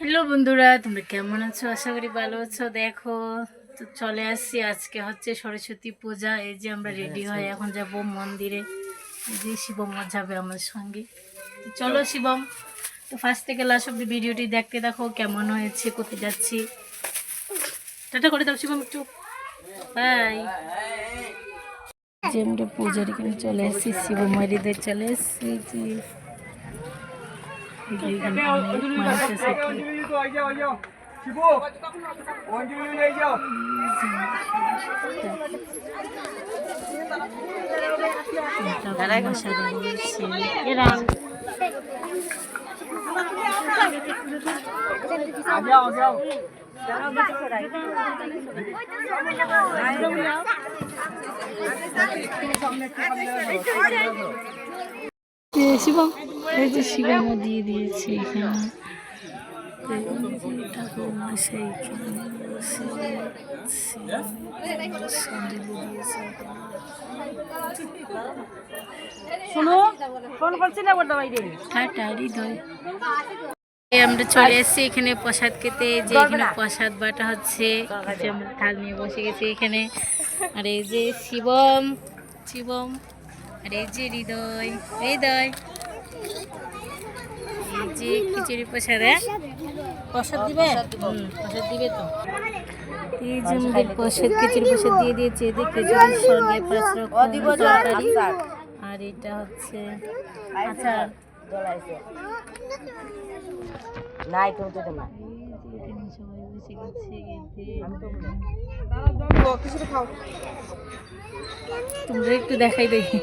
Hello বন্ধুরা, তোমরা কেমন আছো? আশা করি ভালো আছো। দেখো তো চলে আসছি, আজকে হচ্ছে সরস্বতী পূজা। এই যে আমরা রেডি হয়ে এখন যাব মন্দিরে। এই যে শিবম যাবে আমার সঙ্গে। তো চলো শিবম, তো ফার্স্ট থেকে লাস্ট অব্দি ভিডিওটি দেখতে দেখো কেমন হয়েছে, কোথায় যাচ্ছি। টাটা করে দাও শিবম একটু, বাই। যে আমরা পূজার এখানে চলে এসেছি, শিবম হরিদের চলে এসেছি। এখানে অনেক মানুষ আছে। শিবম, এই যে শিবম দিয়ে দিয়েছে এখানে। ঠাকুর মশাই আমরা চলে এসেছি এখানে প্রসাদ খেতে। যে এখানে প্রসাদ বাটা হচ্ছে, আমরা থাল নিয়ে বসে গেছি এখানে। আর এই যে শিবম শিবম, আর এই যে হৃদয় হৃদয়, এই যে খিচুড়ি প্রসাদ। প্রসাদ দিবে, প্রসাদ দিবে তো। এই যে আমাদের প্রসাদ, খিচুড়ি প্রসাদ দিয়ে দিয়েছে। এদের খিচুড়ির সঙ্গে 5 রকম তরকারি, আর এটা হচ্ছে আচার। তোমরা একটু দেখাই দেখি।